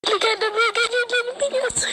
لقدم يقدم بياس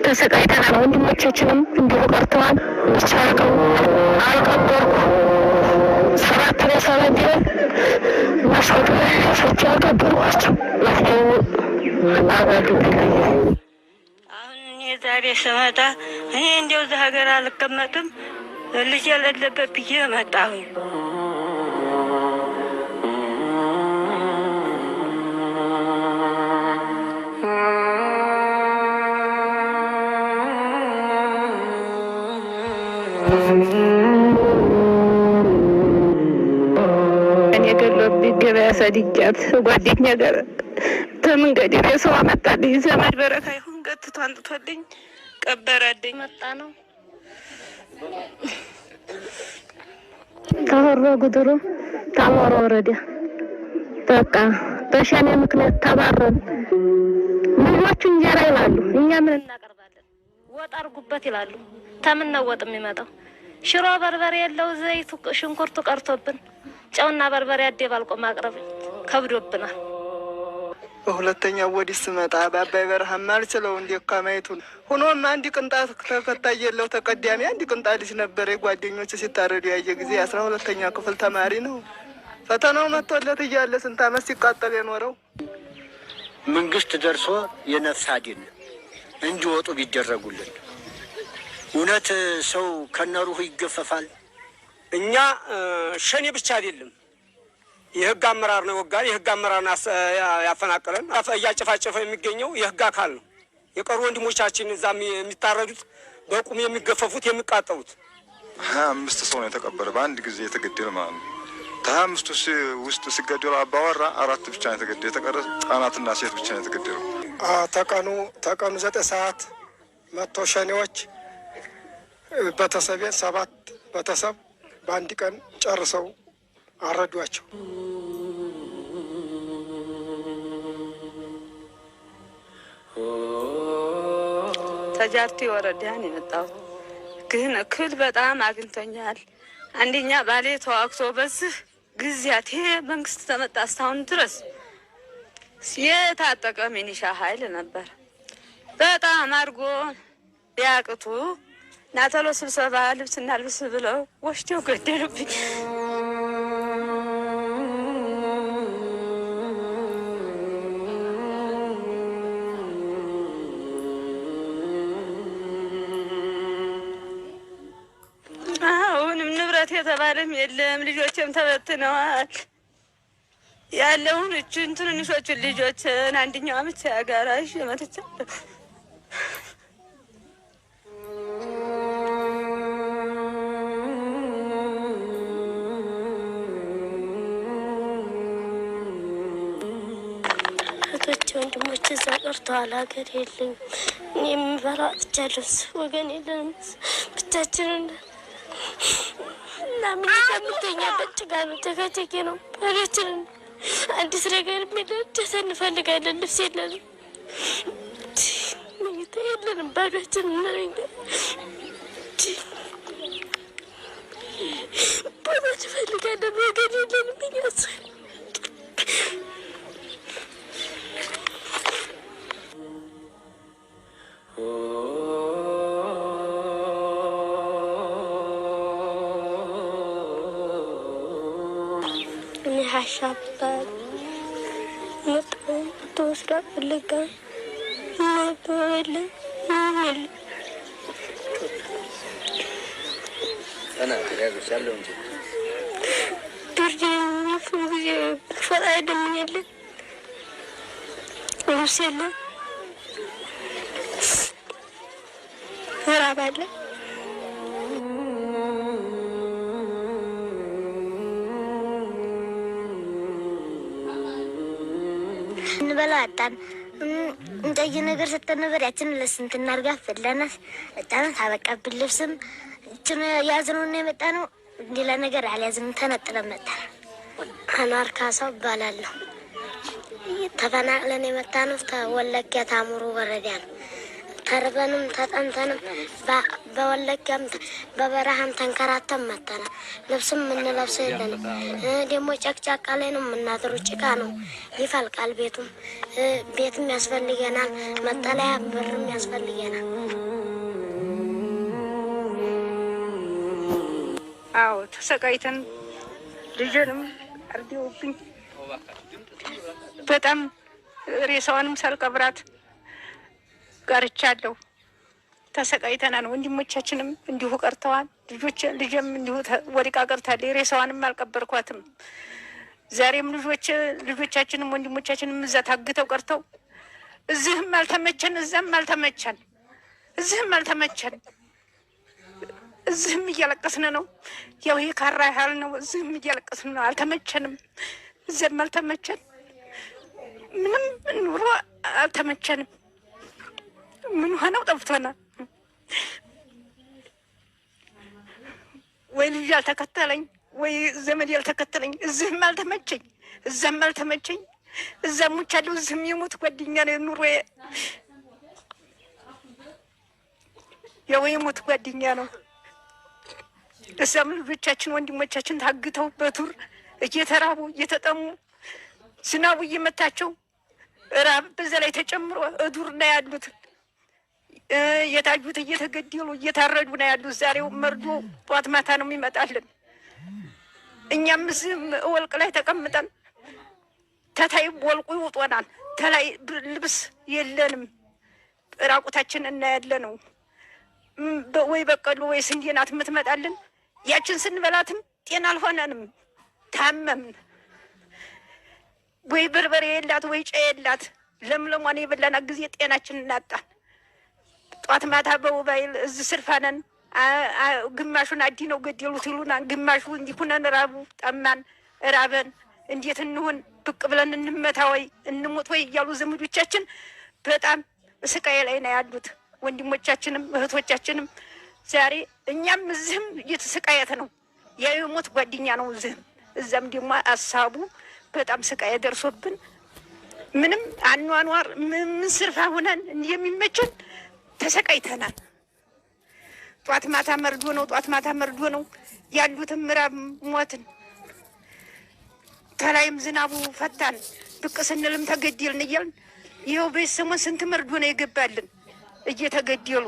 ተሰቃይተናል። ወንድሞቻችንም እንዲሁ ቀርተዋል። ይቻልከው አልቀበርኩ ሰባት በሰባት መስኮቱ ሰዎች አልቀበሯቸው አሁን የዛሬ ስመጣ እኔ እንዲያው እዛ ሀገር አልቀመጥም ልጅ የሌለበት ብዬ መጣሁኝ። ገበያ ሰድጃት ጓደኛ ጋር ተመንገድ የሰው አመጣልኝ። ዘመድ በረካ ይሁን ገትቶ አንጥቶልኝ ቀበረልኝ። መጣ ነው ተወሮ ጉድሩ ታሞሮ ወረዳ በቃ በሸኔ ምክንያት ተባረን። ልጆቹ እንጀራ ይላሉ፣ እኛ ምን እናቀርባለን? ወጥ አርጉበት ይላሉ። ተምን ነው ወጥ የሚመጣው? ሽሮ በርበሬ የለው ዘይቱ ሽንኩርቱ ቀርቶብን ጨውና በርበሬ አደባልቆ ማቅረብ ከብዶብናል። በሁለተኛው ወዲህ ስመጣ በአባይ በረሃ ማልችለው እንዴት ከማይቱን ሆኖም አንድ ቅንጣት ተከታይ የለው ተቀዳሚ አንድ ቅንጣት ልጅ ነበር። የጓደኞች ሲታረዱ ያየ ጊዜ 12ኛ ክፍል ተማሪ ነው። ፈተናው መጥቶለት እያለ ስንት ዓመት ሲቃጠል የኖረው መንግስት ደርሶ የነፍስ አድን እንዲወጡ ቢደረጉልን። እውነት ሰው ከነሩሁ ይገፈፋል። እኛ ሸኔ ብቻ አይደለም የህግ አመራር ነው ወጋን የህግ አመራር ያፈናቀለን እያጨፋጨፈ የሚገኘው የህግ አካል ነው። የቀሩ ወንድሞቻችን እዛም የሚታረዱት በቁም የሚገፈፉት የሚቃጠሉት 25 ሰው ነው የተቀበረ በአንድ ጊዜ የተገደለ ማለት ነው። ከ25 ውስጥ ሲገደሉ አባወራ 4 ብቻ ነው የተገደለ። የተቀረ ህጻናትና ሴት ብቻ ነው የተገደለው። ተቀኑ 9 ሰዓት መጥቶ ሸኔዎች ቤተሰቤን 7 ቤተሰብ በአንድ ቀን ጨርሰው አረዷቸው። ተጃርቲ ወረዳን የመጣው ግን እክል በጣም አግኝቶኛል። አንደኛ ባሌ ተዋክቶ በዚህ ጊዜያት ይሄ መንግስት ተመጣ እስካሁን ድረስ የታጠቀ ሚኒሻ ኃይል ነበር። በጣም አድርጎ ቢያቅቱ ናተሎ ስብሰባ ልብስና ልብስ ብለው ወስደው ገደሉብኝ። አሁንም ንብረት የተባለም የለም። ልጆችም ተበትነዋል። ያለውን እችን ትንንሾቹን ልጆችን አንደኛው አመት ያጋራሽ መተቻለሁ። ወንድሞች እዛ ቀርተዋል። ሀገር የለኝም። እኔ የምበላ አጥቻለሁ። ወገን የለንም። ብቻችንን እና ምን ከምተኛበት ጭቃ ነው፣ ተከተኬ ነው። ባዶችንን አዲስ ነገር የሚደርስ እንፈልጋለን። ልብስ የለንም፣ መኝታ የለንም። ባዶችንን ቦታ እንፈልጋለን። ወገን የለንም። እኛስ ሻባል ተወስዳ ፍለጋ ነበር أنا أقول هذا الشيء اللي أنت. አይደለም የለ ልብስ የለ ራብ አለ። እንበላ አጣን። እንጠይ ነገር ስትነበር ያችን ለስንት እናርጋ ፈለናት እጣን ታበቃብን። ልብስም እችን ያዝነውና የመጣ ነው። ሌላ ነገር አልያዝንም። ተነጥለን መጣን። አኗር ካሳው እባላለሁ። ተፈናቅለን የመጣ ነው። ተወለቂያ ታሙሩ ወረዳ ነው። ተርበንም ተጠምተንም በወለቂያም በበረሃም ተንከራተን መጣን። ልብስም የምንለብሰው የለንም። ደግሞ ጨቅጫቃ ላይ ነው የምናድሩ። ጭቃ ነው ይፈልቃል። ቤትም ያስፈልገናል። መጠለያ ብርም ያስፈልገናል። አዎ ተሰቃይተን ልጅንም አርዲውብኝ በጣም ሬሳዋንም ሳልቀብራት ቀርቻለሁ። ተሰቃይተናል። ወንድሞቻችንም እንዲሁ ቀርተዋል። ልጅም እንዲሁ ወድቃ ቀርታለች። ሬሳዋንም አልቀበርኳትም። ዛሬም ልጆቻችንም ወንድሞቻችንም እዛ ታግተው ቀርተው እዚህም አልተመቸን፣ እዛም አልተመቸን፣ እዚህም አልተመቸን። እዚህም እያለቀስን ነው። ያው ይሄ ካራ ያህል ነው። እዚህም እያለቀስን ነው። አልተመቸንም። እዚያም አልተመቸን። ምንም ኑሮ አልተመቸንም። ምን ሆነው ጠፍቶናል። ወይ ልጅ አልተከተለኝ፣ ወይ ዘመድ ያልተከተለኝ። እዚህም አልተመቸኝ፣ እዛም አልተመቸኝ። እዛም ሙቻለሁ፣ እዚህም የሞት ጓደኛ ነው ኑሮዬ። ያው የሞት ጓደኛ ነው። እዛም ልጆቻችን ወንድሞቻችን ታግተው በቱር እየተራቡ እየተጠሙ ዝናቡ እየመታቸው ራብ በዛ ላይ ተጨምሮ እዱር ነው ያሉት። የታጁት እየተገደሉ እየታረዱ ነው ያሉት። ዛሬው መርዶ ጧት ማታ ነው የሚመጣልን። እኛም እዚህም ወልቅ ላይ ተቀምጠን ተታይ ወልቁ ይውጦናል። ተላይ ልብስ የለንም። ራቁታችን እናያለ ነው። ወይ በቀሉ ወይ ስንዴ ናት የምትመጣልን። ያችን ስንበላትም ጤና አልሆነንም። ታመምን። ወይ በርበሬ የላት ወይ ጨ የላት። ለምለሟን የበላና ጊዜ ጤናችን እናጣን። ጧት ማታ በሞባይል እዚህ ስርፋነን። ግማሹን አዲ ነው ገደሉት ይሉናል። ግማሹ እንዲሁነን ራቡ ጠማን፣ ራበን። እንዴት እንሁን? ብቅ ብለን እንመታ ወይ እንሞት ወይ እያሉ ዘመዶቻችን በጣም ስቃይ ላይ ነው ያሉት። ወንድሞቻችንም እህቶቻችንም ዛሬ እኛም እዚህም እየተሰቃየት ነው። የሞት ጓደኛ ነው እዚህም እዛም ደግሞ አሳቡ በጣም ስቃይ ደርሶብን ምንም አኗኗር ምን ስርፋ ሆነን የሚመችን ተሰቃይተናል። ጧት ማታ መርዶ ነው፣ ጧት ማታ መርዶ ነው። ያሉትም ምዕራብ ሞትን። ተላይም ዝናቡ ፈታን። ብቅ ስንልም ተገደልን እያልን ይኸው ቤተሰሞን ስንት መርዶ ነው የገባልን። እየተገደሉ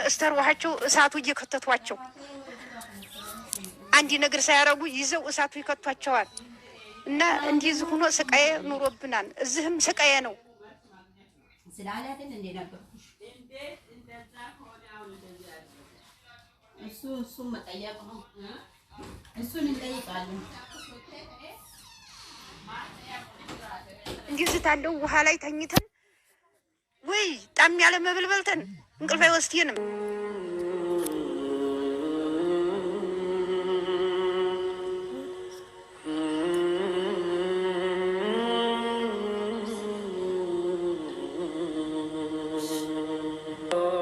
እስተርዋቸው እሳቱ እየከተቷቸው አንድ ነገር ሳያረጉ ይዘው እሳቱ ይከቷቸዋል። እና እንዲህ ሆኖ ስቃዬ ኑሮብናል። እዚህም ስቃዬ ነው። እሱ መጠየቅ ነው። እሱን እንጠይቃለን። እንዲህ ታለው ውሃ ላይ ተኝተን ወይ ጣም ያለ መብል በልተን እንቅልፍ አይወስድንም።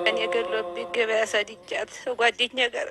እኔ ገሎብኝ ገበያ ሰድጃት ጓደኛ ጋር